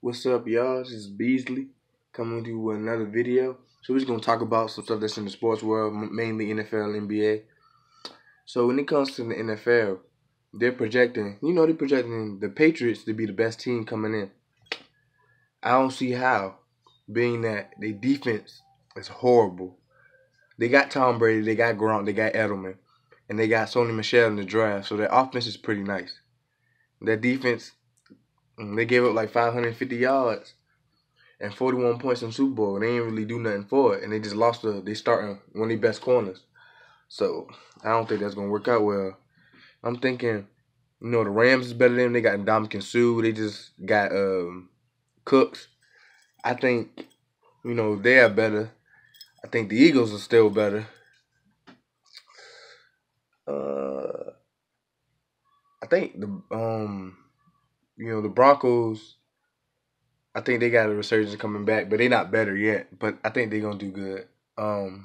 What's up, y'all? This is Beasley coming to you with another video. So we're just gonna talk about some stuff that's in the sports world, mainly NFL, NBA. So when it comes to the NFL, they're projecting the Patriots to be the best team coming in. I don't see how, being that their defense is horrible. They got Tom Brady, they got Gronk, they got Edelman, and they got Sony Michel in the draft. So their offense is pretty nice. Their defense, they gave up like 550 yards and 41 points in the Super Bowl. They ain't really do nothing for it, and they just lost they starting one of their best corners. So I don't think that's gonna work out well. I'm thinking, the Rams is better than them. They got Ndamukong Suh. They just got Cooks. I think they are better. I think the Eagles are still better. I think the Broncos. I think they got a resurgence coming back, but they're not better yet. But I think they're gonna do good. I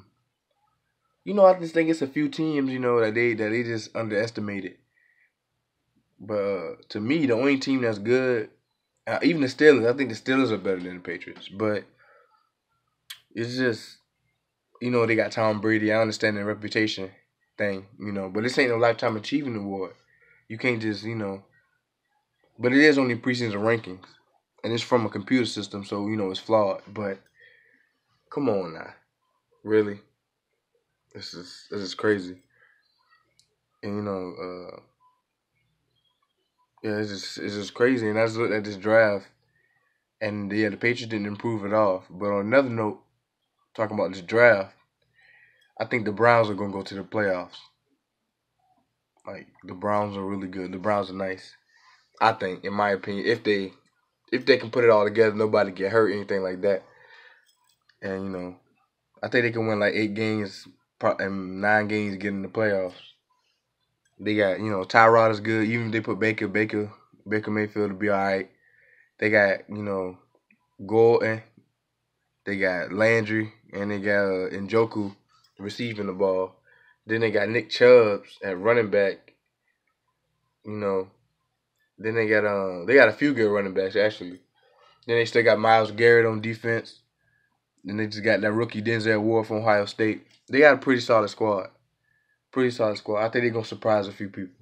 just think it's a few teams, that they just underestimated. But to me, the only team that's good, even the Steelers, I think the Steelers are better than the Patriots. But it's just, they got Tom Brady. I understand their reputation thing, but this ain't no lifetime achievement award. You can't just, but it is only preseason rankings, and it's from a computer system, so it's flawed. But come on now, really, this is crazy, and yeah, it's just crazy. And I just looked at this draft, and yeah, the Patriots didn't improve at all. But on another note, talking about this draft, I think the Browns are gonna go to the playoffs. Like the Browns are really good. The Browns are nice. I think, in my opinion, if they can put it all together, nobody get hurt, anything like that. And I think they can win like 8 games and 9 games, get in the playoffs. They got Tyrod is good. Even if they put Baker Mayfield to be all right. They got Gordon. They got Landry, and they got Njoku receiving the ball. Then they got Nick Chubb at running back. Then they got a few good running backs actually. Then they still got Myles Garrett on defense. Then they just got that rookie Denzel Ward from Ohio State. They got a pretty solid squad. Pretty solid squad. I think they're gonna surprise a few people.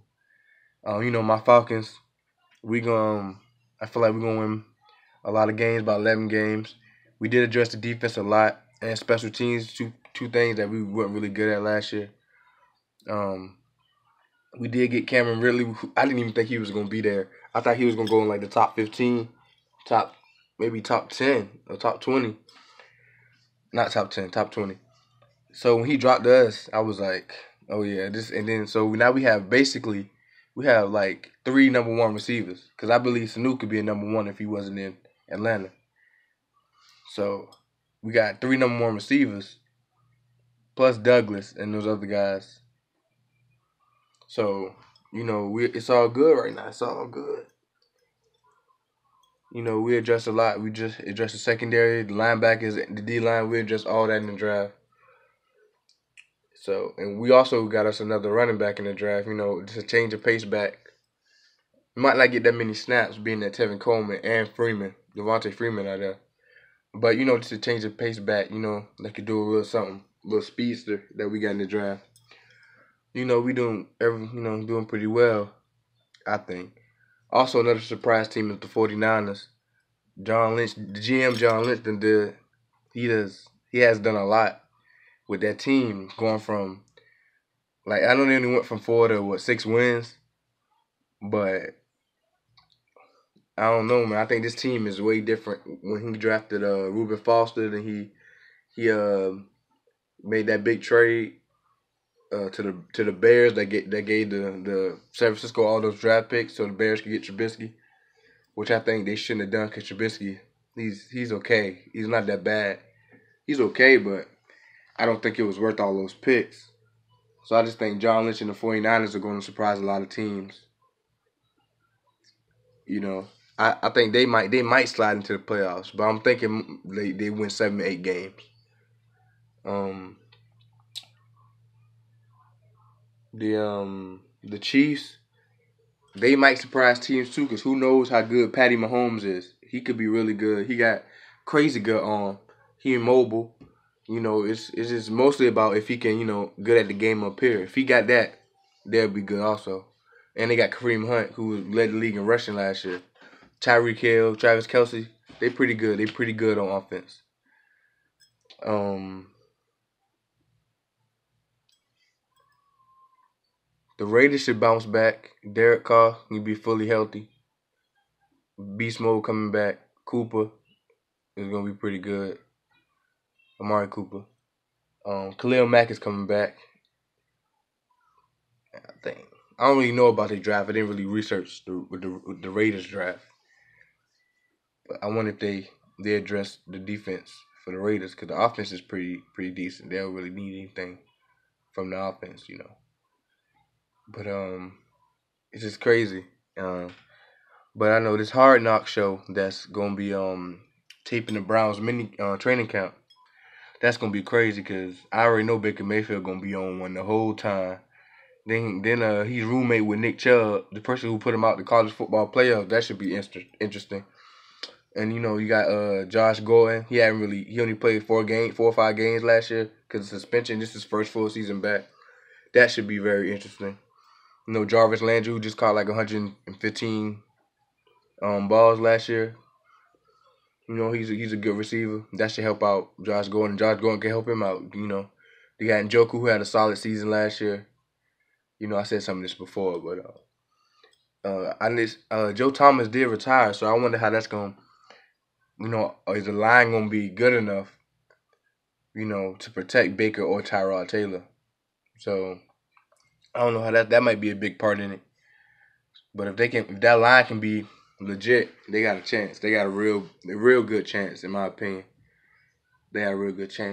My Falcons. I feel like we're gonna win a lot of games, about 11 games. We did address the defense a lot and special teams, two things that we weren't really good at last year. We did get Cameron Ridley. I didn't even think he was gonna be there. I thought he was gonna go in like the top 15, maybe top 10 or top 20. Not top 10, top 20. So when he dropped to us, I was like, oh yeah, this. And then so now we have like 3 number 1 receivers, because I believe Sanu could be a number 1 if he wasn't in Atlanta. So we got 3 number 1 receivers plus Douglas and those other guys. So it's all good right now. It's all good. We addressed a lot. We just addressed the secondary, the linebackers, the D line. We addressed all that in the draft. So, and we also got us another running back in the draft. Just a change of pace back. We might not get that many snaps, being that Tevin Coleman and Devontae Freeman are there. But just a change of pace back. They could do a little something, a little speedster that we got in the draft. We doing pretty well, I think. Also, another surprise team is the 49ers. John Lynch, the GM John Lynch, he has done a lot with that team, going from, like, I know they only went from 4 to 6 wins, but I don't know, man. I think this team is way different. When he drafted Reuben Foster, then he made that big trade to the Bears that gave the San Francisco all those draft picks so the Bears could get Trubisky, which I think they shouldn't have done, because Trubisky, he's okay. He's not that bad. He's okay, but I don't think it was worth all those picks. So I just think John Lynch and the 49ers are going to surprise a lot of teams. I think they might slide into the playoffs, but I'm thinking they win 7 to 8 games. The Chiefs, they might surprise teams too, because who knows how good Patty Mahomes is. He could be really good. He got crazy good arm. He mobile. It's just mostly about if he can, good at the game up here. If he got that, they'll be good also. And they got Kareem Hunt, who led the league in rushing last year. Tyreek Hill, Travis Kelsey, they pretty good. They pretty good on offense. Um, the Raiders should bounce back. Derek Carr, he'll be fully healthy. Beast Mode coming back. Cooper is gonna be pretty good. Amari Cooper. Khalil Mack is coming back. I think. I don't really know about the draft. I didn't really research the Raiders draft. But I wonder if they address the defense for the Raiders because the offense is pretty decent. They don't really need anything from the offense. But it's just crazy. But I know this Hard Knock show that's gonna be taping the Browns mini training camp. That's gonna be crazy because I already know Baker Mayfield gonna be on one the whole time. Then he's roommate with Nick Chubb, the person who put him out the college football playoffs. That should be interesting. And you got Josh Gordon. He only played 4 or 5 games last year because of suspension. This is his first full season back. That should be very interesting. Jarvis Landry, who just caught like 115 balls last year. He's a good receiver. That should help out Josh Gordon. Josh Gordon can help him out. They got Njoku, who had a solid season last year. I said some of this before, but Joe Thomas did retire, so I wonder how that's going. Is the line going to be good enough, to protect Baker or Tyrod Taylor? So I don't know how that might be a big part in it. But if that line can be legit, they got a chance. They got a real good chance, in my opinion. They have a real good chance.